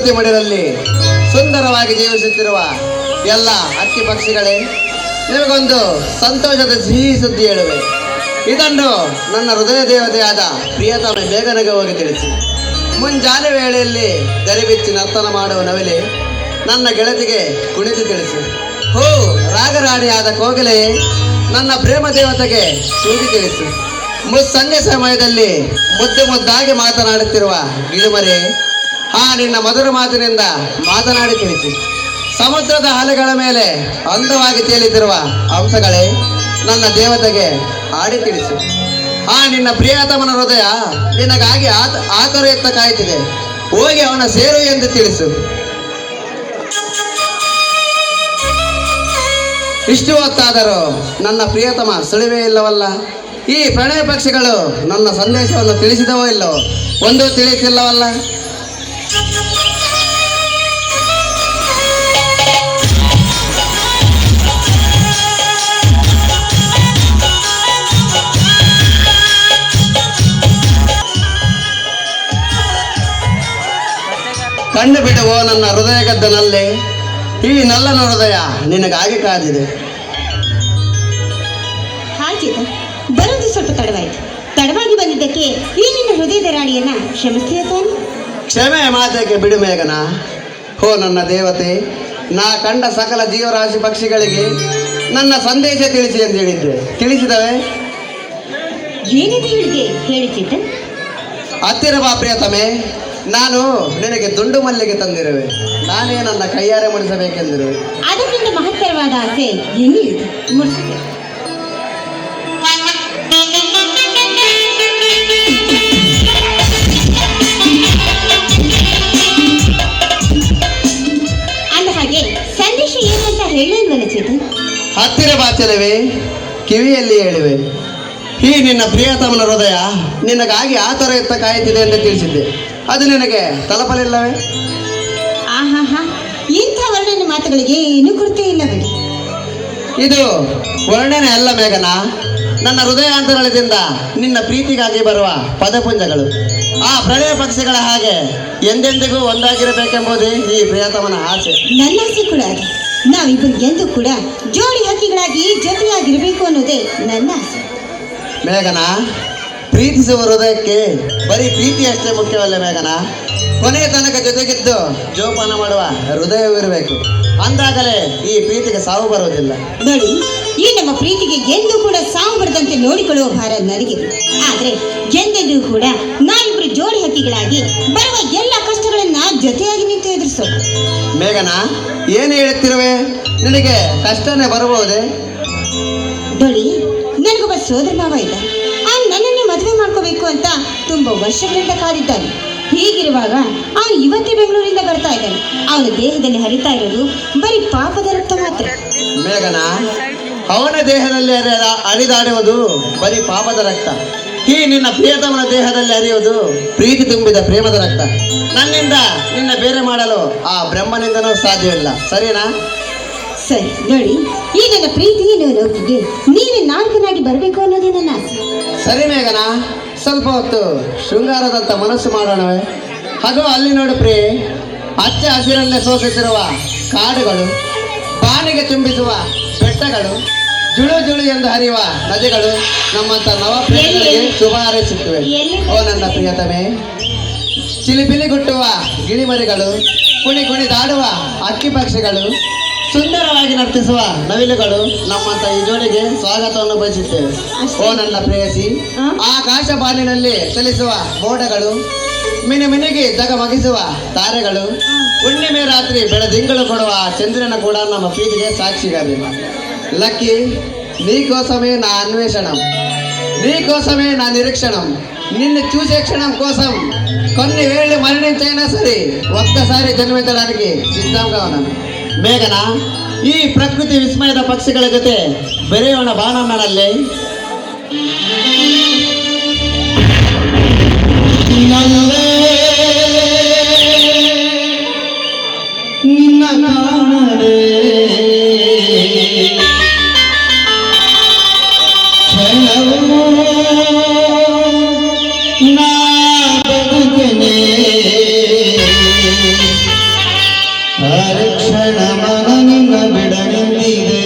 ಪ್ರಕೃತಿ ಮಡಿಲಲ್ಲಿ ಸುಂದರವಾಗಿ ಜೀವಿಸುತ್ತಿರುವ ಎಲ್ಲ ಹಕ್ಕಿ ಪಕ್ಷಿಗಳೇ, ನಿಮಗೊಂದು ಸಂತೋಷದ ಸಿಹಿ ಸುದ್ದಿ ಹೇಳುವೆ. ಇದನ್ನು ನನ್ನ ಹೃದಯ ದೇವತೆಯಾದ ಪ್ರಿಯತಮ ಬೇಗನೆಗೆ ಹೋಗಿ ತಿಳಿಸಿ. ಮುಂಜಾನೆ ವೇಳೆಯಲ್ಲಿ ದರಿಬಿಚ್ಚಿ ನರ್ತನ ಮಾಡುವ ನವಿಲೆ ನನ್ನ ಗೆಳತಿಗೆ ಕುಣಿದು ತಿಳಿಸು. ಹೋ ರಾಗರಾಣಿಯಾದ ಕೋಗಿಲೆ ನನ್ನ ಪ್ರೇಮ ದೇವತೆಗೆ ಸೂಗಿ ತಿಳಿಸು. ಸಂಜೆ ಸಮಯದಲ್ಲಿ ಮುದ್ದಾಗಿ ಮಾತನಾಡುತ್ತಿರುವ ಗಿಳಿಮರೆ, ಆ ನಿನ್ನ ಮಧುರ ಮಾತಿನಿಂದ ಮಾತನಾಡಿ ತಿಳಿಸಿ. ಸಮುದ್ರದ ಅಲೆಗಳ ಮೇಲೆ ಅಂದವಾಗಿ ತೇಲಿತಿರುವ ಹಂಸಗಳೇ, ನನ್ನ ದೇವತೆಗೆ ಹಾಡಿ ತಿಳಿಸು. ಆ ನಿನ್ನ ಪ್ರಿಯತಮನ ಹೃದಯ ನಿನಗಾಗಿ ಆತರ ಎತ್ತ ಕಾಯ್ತಿದೆ, ಹೋಗಿ ಅವನ ಸೇರು ಎಂದು ತಿಳಿಸು. ಇಷ್ಟು ಹೊತ್ತಾದರೂ ನನ್ನ ಪ್ರಿಯತಮ ಸುಳಿವೇ ಇಲ್ಲವಲ್ಲ. ಈ ಪ್ರಣಯ ಪಕ್ಷಿಗಳು ನನ್ನ ಸಂದೇಶವನ್ನು ತಿಳಿಸಿದವೋ ಇಲ್ಲವೋ ಒಂದೂ ತಿಳಿಯುತ್ತಿಲ್ಲವಲ್ಲ. ಕಣ್ಣು ಬಿಡುವೋ ನನ್ನ ಹೃದಯ ಗದ್ದನಲ್ಲಿ, ಈ ನಲ್ಲನ ಹೃದಯ ನಿನಗಾಗಿ ಕಾದಿದೆ. ಹಾಗೆ ಬರೋದು ಸ್ವಲ್ಪ ತಡವಾಯಿತು. ತಡವಾಗಿ ಬಂದಿದ್ದಕ್ಕೆ ಈ ನಿನ್ನ ಹೃದಯದ ರಾಣಿಯನ್ನ ಕ್ಷಮಿಸ್ತೀಯ ತಾನೆ? ಕ್ಷಮೆ ಮಾತೆಗೆ ಬಿಡು ಮೇಘನ. ಹೋ ನನ್ನ ದೇವತೆ, ನಾ ಕಂಡ ಸಕಲ ಜೀವರಾಶಿ ಪಕ್ಷಿಗಳಿಗೆ ನನ್ನ ಸಂದೇಶ ತಿಳಿಸಿ ಎಂದು ಹೇಳಿದ್ದೆ, ತಿಳಿಸಿದವೆ? ಏನಿದೆ ಹೇಳಿದೆ ಹೇಳಿದ್ದ? ಹತ್ತಿರ ಬಾ ಪ್ರಿಯತಮೆ, ನಾನು ನಿನಗೆ ದುಂಡು ಮಲ್ಲಿಗೆ ತಂದಿರುವೆ. ನಾನೇ ನನ್ನ ಕೈಯಾರೆ ಮುಡಿಸಬೇಕೆಂದಿರುವೆ. ಅದಕ್ಕಿಂತ ಮಹತ್ತರವಾದ ಆಸೆ ಎಲ್ಲಿದೆ, ಮುಡಿಸಿದೆ. ಅಂದ ಹಾಗೆ ಸಂದೇಶ ಏನು ಅಂತ ಹೇಳಿಲ್ವಲ್ಲ ಚೇತನ್? ಹತ್ತಿರ ಬಾಚಲವೇ, ಕಿವಿಯಲ್ಲಿ ಹೇಳುವೆ. ಈ ನಿನ್ನ ಪ್ರಿಯತಮನ ಹೃದಯ ನಿನಗಾಗಿ ಆತರ ಎತ್ತ ಕಾಯುತ್ತಿದೆ ಎಂದು ತಿಳಿಸಿದ್ದೆ, ಅದು ನಿನಗೆ ತಲುಪಲಿಲ್ಲವೇ? ಆಹಾ, ಇಂಥ ವರ್ಣನೆ ಮಾತುಗಳಿಗೆ ಏನು ಕೊರತೆ ಇಲ್ಲ ಬಿಡಿ. ಇದು ವರ್ಣನೆ ಅಲ್ಲ ಮೇಘನ, ನನ್ನ ಹೃದಯಾಂತರದಿಂದ ನಿನ್ನ ಪ್ರೀತಿಗಾಗಿ ಬರುವ ಪದಪುಂಜಗಳು. ಆ ಪ್ರಣಯ ಪಕ್ಷಿಗಳ ಹಾಗೆ ಎಂದೆಂದಿಗೂ ಒಂದಾಗಿರಬೇಕೆಂಬುದೇ ಈ ಪ್ರಿಯತಮನ ಆಸೆ. ನನ್ನ ಆಸೆ ಕೂಡ ಅದೇ. ನಾವಿಬ್ಬರು ಎಂದು ಕೂಡ ಜೋಡಿ ಹಕ್ಕಿಗಳಾಗಿ ಜೊತೆಯಾಗಿರಬೇಕು ಅನ್ನೋದೇ ನನ್ನ ಆಸೆ. ಮೇಘನ, ಪ್ರೀತಿಸುವ ಹೃದಯಕ್ಕೆ ಬರೀ ಪ್ರೀತಿ ಅಷ್ಟೇ ಮುಖ್ಯವಲ್ಲ ಮೇಘನ, ಕೊನೆಯ ತನಕ ಜೊತೆಗಿದ್ದು ಜೋಪಾನ ಮಾಡುವ ಹೃದಯವಿರಬೇಕು. ಅಂದಾಗಲೇ ಈ ಪ್ರೀತಿಗೆ ಸಾವು ಬರುವುದಿಲ್ಲ. ನೋಡಿ, ಈ ನಮ್ಮ ಪ್ರೀತಿಗೆ ಎಂದೂ ಕೂಡ ಸಾವು ಬರದಂತೆ ನೋಡಿಕೊಳ್ಳುವ ಭಾರ ನನಗಿದೆ. ಆದ್ರೆ ಎಂದೆಂದೂ ಕೂಡ ನಾವಿಬ್ರು ಜೋಡಿ ಹಕ್ಕಿಗಳಾಗಿ ಬರುವ ಎಲ್ಲ ಕಷ್ಟಗಳನ್ನ ಜೊತೆಯಾಗಿ ನಿಂತು ಎದುರಿಸೋಣ. ಮೇಘನ, ಏನು ಹೇಳುತ್ತಿರುವೆ? ನಿನಗೆ ಕಷ್ಟನೇ ಬರಬಹುದೇ? ನೋಡಿ, ನನಗೊಬ್ಬ ಸೋದರ ಮಾವ ಇದ್ದ. ನನ್ನನ್ನೇ ಮದುವೆ ಮಾಡ್ಕೋಬೇಕು ಅಂತ ತುಂಬಾ ವರ್ಷಗಳಿಂದ ಕಾದಿದ್ದಾನೆ. ಹೀಗಿರುವಾಗ ಅವನು ಇವತ್ತೇ ಬೆಂಗಳೂರಿಂದ ಬರ್ತಾ ಇದ್ದಾನೆ. ಅವನ ದೇಹದಲ್ಲಿ ಹರಿತಾ ಇರೋದು ಬರೀ ಪಾಪದ ರಕ್ತ ಮಾತ್ರ. ಮೇಘನ, ಅವನ ದೇಹದಲ್ಲಿ ಹರಿದಾಡುವುದು ಬರೀ ಪಾಪದ ರಕ್ತ. ಈ ನಿನ್ನ ಪ್ರಿಯತಮನ ದೇಹದಲ್ಲಿ ಹರಿಯುವುದು ಪ್ರೀತಿ ತುಂಬಿದ ಪ್ರೇಮದ ರಕ್ತ. ನನ್ನಿಂದ ನಿನ್ನ ಬೇರೆ ಮಾಡಲು ಆ ಬ್ರಹ್ಮನಿಂದನೂ ಸಾಧ್ಯವಿಲ್ಲ, ಸರಿನಾ? ಸರಿ, ನೋಡಿ, ಈ ನನ್ನ ಪ್ರೀತಿ ಲೋಕಿಗೆ ನೀವೇ ನಾಯಕನಾಗಿ ಬರಬೇಕು ಅನ್ನೋದೇ ನನ್ನ ಆಸೆ. ಸರಿ ಮೇಘನ, ಸ್ವಲ್ಪ ಹೊತ್ತು ಶೃಂಗಾರದಂತ ಮನಸ್ಸು ಮಾಡೋಣವೇ? ಹಾಗೋ ಅಲ್ಲಿ ನೋಡು ಪ್ರಿಯೆ, ಹಚ್ಚ ಹಸಿರಲ್ಲೇ ಸೋಸುತ್ತಿರುವ ಕಾಡುಗಳು, ಬಾನಿಗೆ ತುಂಬಿಸುವ ಬೆಟ್ಟಗಳು, ಜುಳು ಜುಳು ಎಂದು ಹರಿಯುವ ನದಿಗಳು ನಮ್ಮಂತ ನವ ಪ್ರೇಮಿಗಳಿಗೆ ಶುಭ ಹಾರೈಸುತ್ತವೆ. ಓ ನನ್ನ ಪ್ರಿಯತಮೆ, ಚಿಲಿಪಿಲಿ ಗುಟ್ಟುವ ಗಿಳಿಮರಿಗಳು, ಕುಣಿ ಕುಣಿದಾಡುವ ಹಕ್ಕಿ ಪಕ್ಷಿಗಳು, ಸುಂದರವಾಗಿ ನರ್ತಿಸುವ ನವಿಲುಗಳು ನಮ್ಮಂತ ಈ ಜೋಡಿಗೆ ಸ್ವಾಗತವನ್ನು ಬಯಸುತ್ತೇವೆ. ಓ ನನ್ನ ಪ್ರೇಯಸಿ, ಆಕಾಶ ಬಾನಿನಲ್ಲಿ ಚಲಿಸುವ ಮೋಡಗಳು, ಮಿನಿಮಿನಿಗೆ ಜಗಮಗಿಸುವ ತಾರೆಗಳು, ಹುಣ್ಣಿಮೆ ರಾತ್ರಿ ಬೆಳದಿಂಗಳು ಕೊಡುವ ಚಂದ್ರನ ಕೂಡ ನಮ್ಮ ಪ್ರೀತಿಗೆ సాక్షిగా. లక్కీ, నీకోసమే నా అన్వేషణం, నీకోసమే నా నిరీక్షణం, నిన్ను చూసే క్షణం కోసం కొన్ని వేళ్ళు మరణించైనా సరే ఒక్కసారి జన్మించడానికి సిద్ధంగా ఉన్నాను. ಮೇಘನ, ಈ ಪ್ರಕೃತಿ ವಿಸ್ಮಯದ ಪಕ್ಷಿಗಳ ಜೊತೆ ಬೆರೆಯೋಣ ಬಾನಮ್ಮನಲ್ಲಿ. ನಿನ್ನ ಕಾಣದೆ ನಾ ಬದುಕನೆ ಪರೀಕ್ಷಣ ಮನ ನಿನ್ನ ಬಿಡನೆಂದಿದೆ.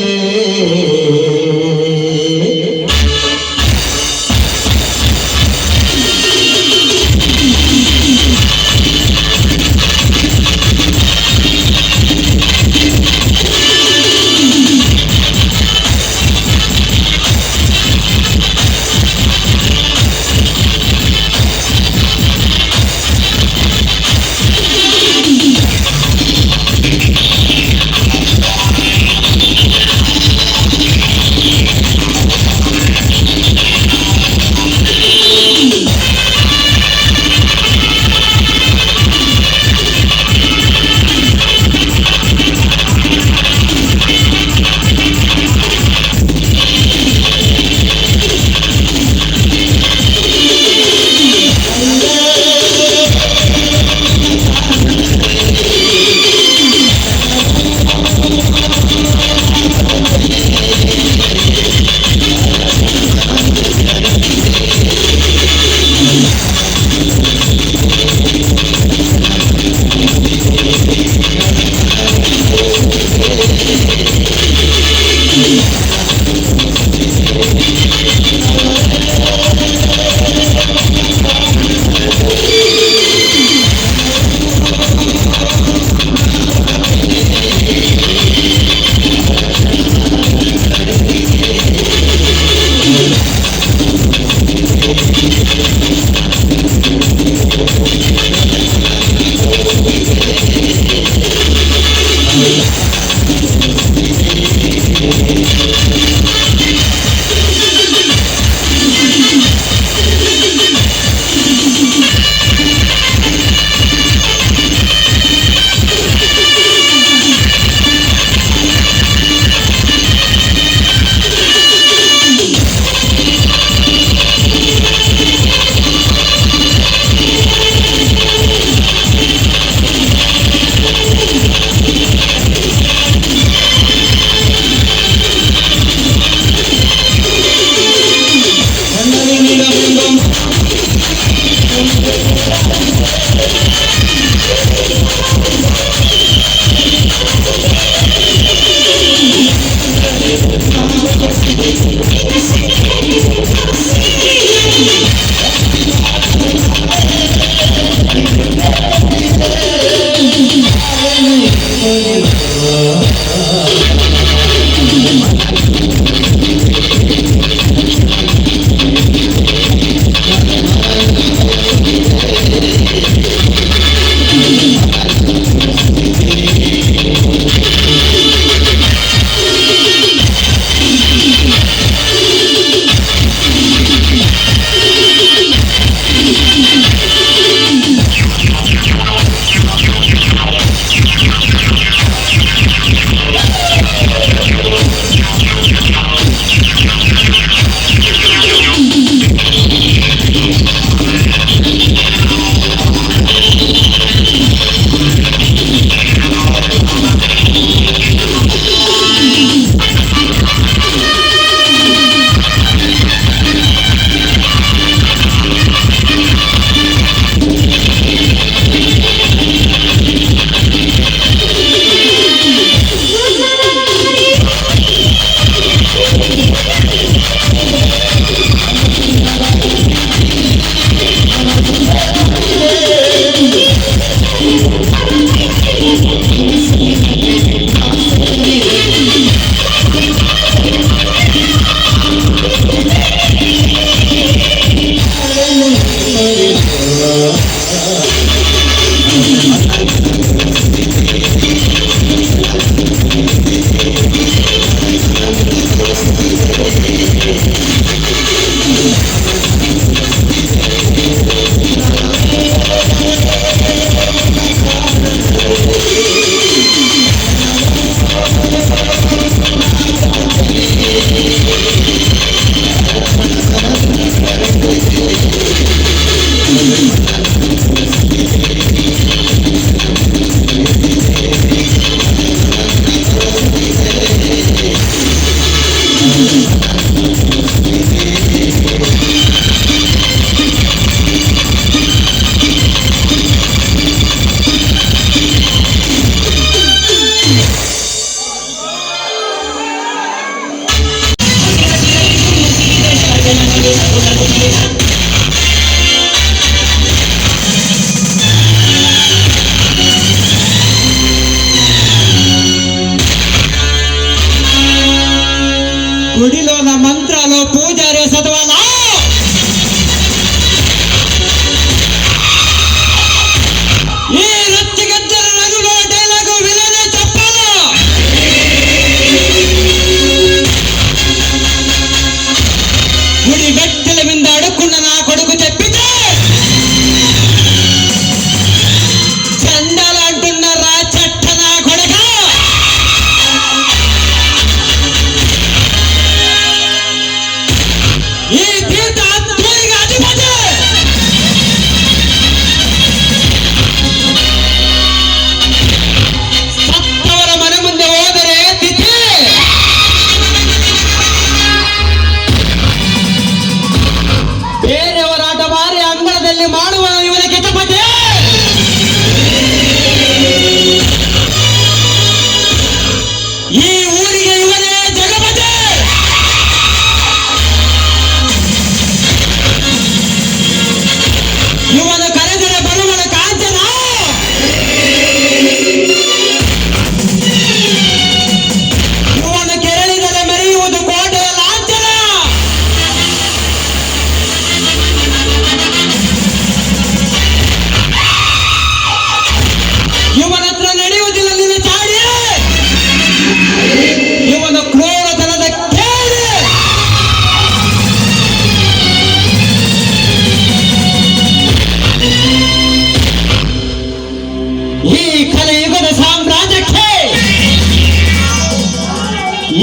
ಯುಗದ ಸಾಮ್ರಾಜ್ಯಕ್ಕೆ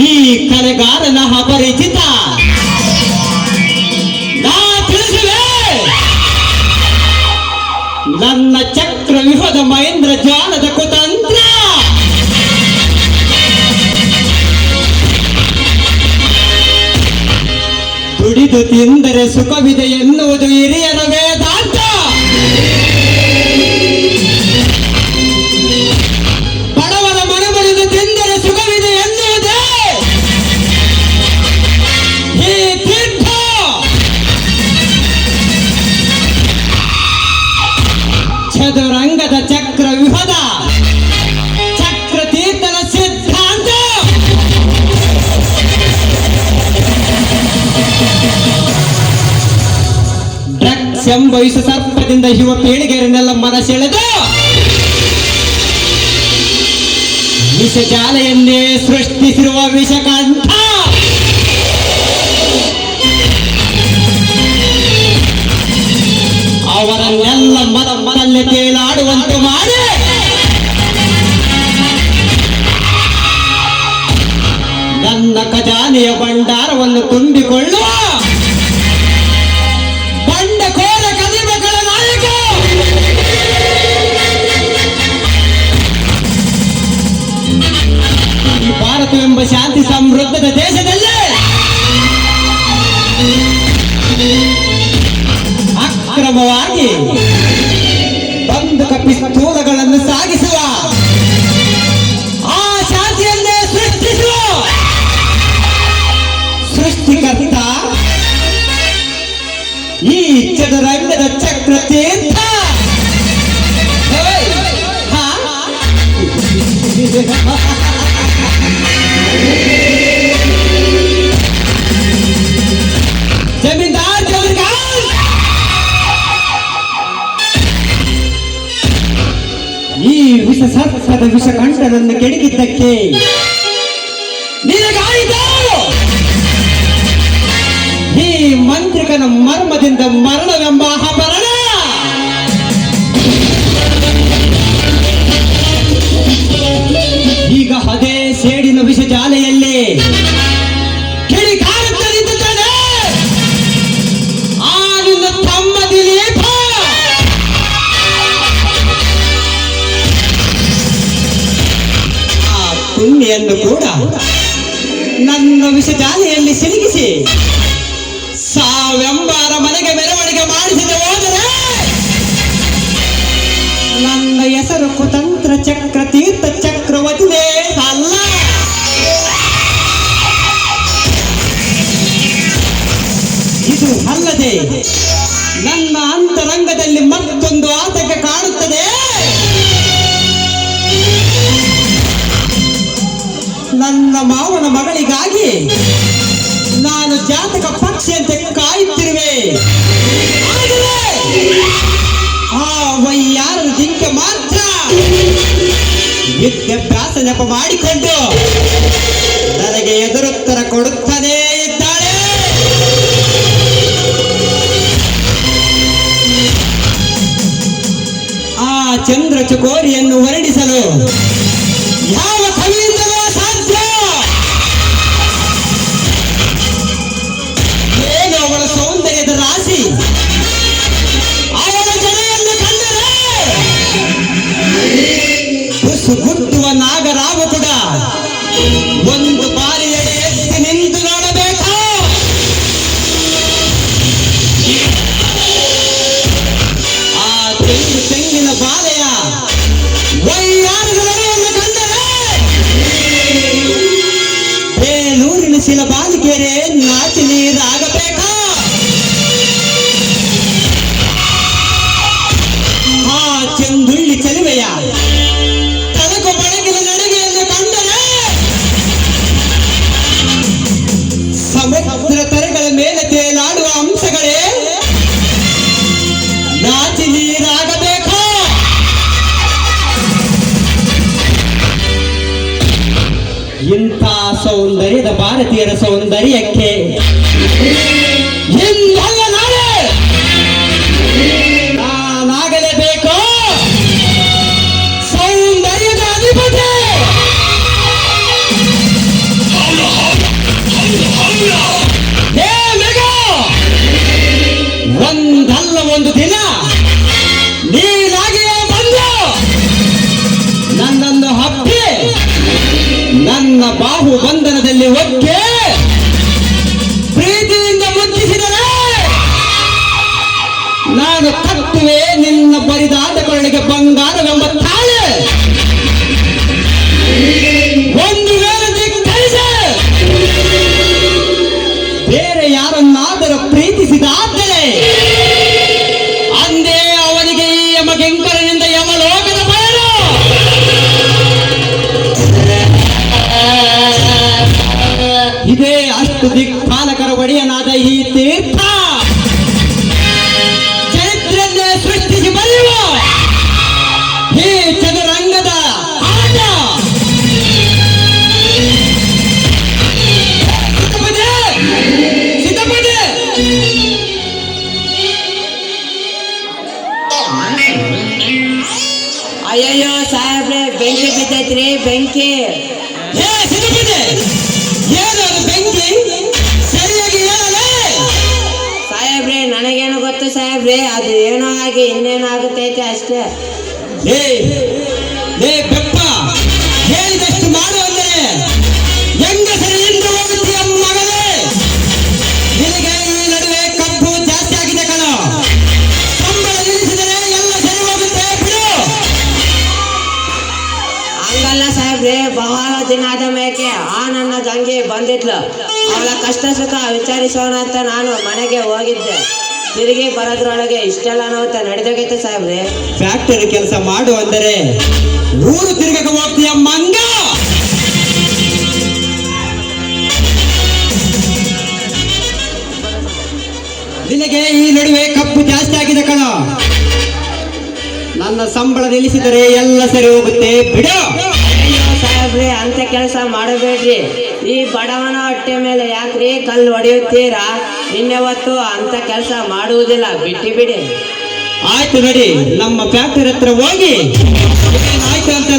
ಈ ಕಲೆಗಾರನ ಅಪರಿಚಿತ ನಾ ತಿಳಿಸುವೆ. ನನ್ನ ಚಕ್ರ ವ್ಯೂಹದ ಮಹೇಂದ್ರ ಜಾಲದ ಕುತಂತ್ರ ದುಡಿದು ತಿಂದರೆ ಸುಖವಿದೆ ಎನ್ನುವುದು ಹಿರಿಯರ ವೇದಾಂತ. ಬಡವರ ಮನಮರಿದು ತಿಂದರೆ ಸುಖವಿದೆ ಎನ್ನುವುದೇ ಈ ತೀರ್ಥ. ಚದುರಂಗದ ಚಕ್ರ ವ್ಯೂಹದ ಚಕ್ರ ತೀರ್ಥನ ಸಿದ್ಧಾಂತ. ಡ್ರಗ್ಸ್ ಎಂಬ ವಿಷ ಸರ್ಪದಿಂದ ಯುವ ಪೀಳಿಗೆಯರನ್ನೆಲ್ಲ ಮನಸೆಳೆದು ವಿಷಜಾಲೆಯನ್ನೇ ಸೃಷ್ಟಿಸಿರುವ ವಿಷಕಂಠ ಅವರನ್ನೆಲ್ಲ ಮನದಲ್ಲಿ ತೇಲಾಡುವಂತೆ ಮಾಡಿ ನನ್ನ ಖಜಾನೆಯ ಭಂಡಾರವನ್ನು ತುಂಬಿಕೊಳ್ಳುವ ಬಂಡಖೋರ ಕದಿಮಗಳ ನಾಯಕ ಈ ಭಾರತವೆಂಬ ಶಾಂತಿ ಸಮೃದ್ಧದ ದೇಶದಲ್ಲಿ ಅಕ್ರಮವಾಗಿ ಬಂದೂಕ ಪಿಸ್ತೂಲಗಳನ್ನು ಸಾಗಿಸುವ ಆ ಶಾಂತಿಯನ್ನೇ ಸೃಷ್ಟಿಸುವ ಸೃಷ್ಟಿಕರ್ತ ಈ ಚದುರಂಗದ ಚಕ್ರ ತೀರ್ಥ. ಹಾ? ಜಮೀನ್ದಾರ್ ಜವರ್ಗಾರ್ ಈ ವಿಷ ಸರ್ಪದ ವಿಷಕಂಠನನ್ನು ಕೆಡಗಿದ್ದಕ್ಕೆ ನಿನಗಾಯಿತು ಈ ಮಂತ್ರಿಕನ ಮರ್ಮದಿಂದ ಮರಣವೆಂಬ ಅಪರಣ. ಈಗ ಅದೇ ಸೇಡಿನ ವಿಷಜಾಲೆಯಲ್ಲಿ ಕಿಡಿಕಾರುತ್ತಲಿದ್ದಾನೆ ಆ ನಿನ್ನ ತಮ್ಮ ದಿಲೀಪ. ಆ ಪುಣ್ಯನ್ನು ಕೂಡ ನನ್ನ ವಿಷಜಾಲೆಯಲ್ಲಿ ಸಿಲುಕಿಸಿ ಸಾವೆಂಬಾರ ಮನೆಗೆ ಮೆರವಣಿಗೆ ಮಾಡಿಸದೆ ಹೋದರೆ ನನ್ನ ಹೆಸರು ಕುತಂತ್ರ ಚಕ್ರ ತೀರ್ಥ ಚಕ್ರವರ್ತಿನೇ ಅಲ್ಲ. ಇದು ಅಲ್ಲದೆ ನನ್ನ ಅಂತರಂಗದಲ್ಲಿ ಮತ್ತೊಂದು ಆತಂಕ ಕಾಣುತ್ತದೆ. ನನ್ನ ಮಾವನ ಮಗಳಿಗಾಗಿ ನಾನು ಜಾತಕ ಪಕ್ಷಿಯಂತೆ ಕಾಯುತ್ತಿರುವೆ. ಆದರೆ ಆ ವೈಯಾರನ ಜಿಂಕೆ ಮಾತ್ರ ವಿದ್ಯಾಭ್ಯಾಸ ನೆಪ ಮಾಡಿಕೊಂಡು ನನಗೆ ಎದುರುತ್ತರ ಕೊಡುತ್ತಾನೇ ಇದ್ದಾಳೆ. ಆ ಚಂದ್ರ ಚಕೋರಿಯನ್ನು ವರ್ಣಿಸಲು ಯಾವ ಕವಿಯಿಂದಲೂ ಸಾಧ್ಯ. ಏನು ಅವಳ ಸೌಂದರ್ಯದ ರಾಶಿ, ಅವಳ ಜಡೆಯನ್ನು ಕಂಡರೆ ಗುಟ್ಟುವ ನಾಗರಾವು ಕೂಡ ಒಂದು ಬಾರಿ ಎಡೆ ಎತ್ತಿ ನಿಂತು ನೋಡಬೇಕು. ಆ ತೆಂಗಿನ ಬಾಲೆಯ ವೈಯಾರದ ನಡೆಯನ್ನು ಕಂಡರೆ ಬೇಲೂರಿನ ಶಿಲಬಾಲಿಕೆರೆ ನಾಚಿ ನೀರಾಗಬೇಕು. ಆ ಚೆಂದುಳ್ಳಿ ಚೆಲುವೆಯ ತನಕು ಬೆಳಗಿನ ನಡಿಗೆಯನ್ನು ಕಂಡರೆ ಸಮುದ್ರ ತೆರೆಗಳ ಮೇಲೆ ತೇಲಾಡುವ ಅಂಶಗಳೇ ನಾಚಿ ನೀರಾಗಬೇಕು. ಇಂಥ ಸೌಂದರ್ಯದ ಭಾರತೀಯರ ಸೌಂದರ್ಯಕ್ಕೆ ಇಂದಲ್ಲ ನಾಳೆ ನಾನಾಗಲೇಬೇಕು. ಸೌಂದರ್ಯ ಬಾಹು ಬಂಧನದಲ್ಲಿ ಒಕ್ಕೆ ಪ್ರೀತಿಯಿಂದ ಮುಚ್ಚಿಸಿದರೆ ನಾನು ಕಟ್ಟುವೆ ನಿನ್ನ ಬರಿದಾದ ಕೊರಳಿಗೆ ಬಂಗಾರವೆಂಬ ತಾಳೆ. ಒಂದು ವೇಳೆ ಧಿಕ್ಕರಿಸ ಬೇರೆ ಯಾರನ್ನಾದರೂ ಪ್ರೀತಿಸಿದಾದರೆ ಅಂದೇ ಅವನಿಗೆ ಈ ಯಮಗೆಂಕರನಿಂದ ಯಮಲೋಕದ ಬಯಲು. ಇದೇ ಅಷ್ಟು ದಿಕ್ಪಾಲಕರ ಒಡೆಯನಾದ ಈ ತೀರ್ಥ ಚರಿತ್ರೆಯನ್ನೇ ಸೃಷ್ಟಿಸಿ ಬರೆಯುವ ಈ ಚದುರಂಗದ ಆಟ. ಸಿದ್ಧಪಡೆ ಅಯ್ಯಯ್ಯೋ ಸಾಹೇಬ್ರೆ, ಬೆಂಕಿ ಬಿದ್ದೈತ್ರಿ, ಬೆಂಕಿ. ಸಿದ್ಧಪಡೆ ಏನು ಅದು ಬೆಂಕಿ? ಸರಿಯಾಗಿ ಹೇಳಲೇ. ಸಾಹೇಬ್ರೆ, ನನಗೇನು ಗೊತ್ತು ಸಾಹೇಬ್ರೆ, ಅದು ಏನೋ ಆಗಿ ಇನ್ನೇನು ಆಗುತ್ತೈತೆ ಅಷ್ಟೇ. ಬೆಪ್ಪ ಹೇಳಿದಷ್ಟು ಮಾಡು ಅಂದರೆ ಹೆಂಗಸರಿಂದ ಹೋಗುತ್ತೀಯ ಮಗಳೇ. ನಿನಗೆ ಈ ನಡುವೆ ಕಬ್ಬು ಜಾಸ್ತಿ ಆಗಿದೆ ಕಣ. ಸಂಬಳ ನಿಲ್ಲಿಸಿದರೆ ಎಲ್ಲ ಸರಿ ಹೋಗುತ್ತೆ, ಬಿಡು. ಹಂಗಲ್ಲ ಸಾಹೇಬ್ರೆ, ಬಹಳ ದಿನ ಆದ ಮೇಕೆ ಆ ನನ್ನ ತಂಗಿ ಬಂದಿದ್ಲು. ಅವಳ ಕಷ್ಟ ಸುಖ ವಿಚಾರಿಸೋಣ ಅಂತ ನಾನು ಮನೆಗೆ ಹೋಗಿದ್ದೆ. ತಿರುಗಿ ಬರೋದ್ರೊಳಗೆ ಇಷ್ಟೆಲ್ಲ ನೋವುತ್ತ ನಡೆದೋಗೈತೆ ಸಾಹೇಬ್ರೆ. ಫ್ಯಾಕ್ಟರಿ ಕೆಲಸ ಮಾಡು ಅಂದರೆ ಊರು ತಿರುಗಕ್ಕೆ ಹೋಗ್ತೀಯ ಮಂಗ. ನಿನಗೆ ಈ ನಡುವೆ ಕಬ್ಬು ಜಾಸ್ತಿ ಆಗಿದೆ ಕಣ. ನನ್ನ ಸಂಬಳ ನಿಲ್ಲಿಸಿದರೆ ಎಲ್ಲ ಸರಿ ಹೋಗುತ್ತೆ, ಬಿಡು. ಅಯ್ಯೋ ಸಾಹೇಬ್ರೆ, ಅಂತ ಕೆಲಸ ಮಾಡಬೇಡ್ರಿ. ಈ ಬಡವನ ಹೊಟ್ಟೆ ಮೇಲೆ ಯಾಕ್ರಿ ಕಲ್ಲು ಹೊಡೆಯುತ್ತೀರಾ? ಇನ್ನೆವತ್ತು ಅಂತ ಕೆಲಸ ಮಾಡುವುದಿಲ್ಲ, ಬಿಟ್ಟು ಬಿಡಿ. ಆಯ್ತು ನಡಿ, ನಮ್ಮ ಫ್ಯಾಕ್ಟರಿ ಹತ್ರ ಹೋಗಿ ಏನಾಯ್ತು ಅಂತ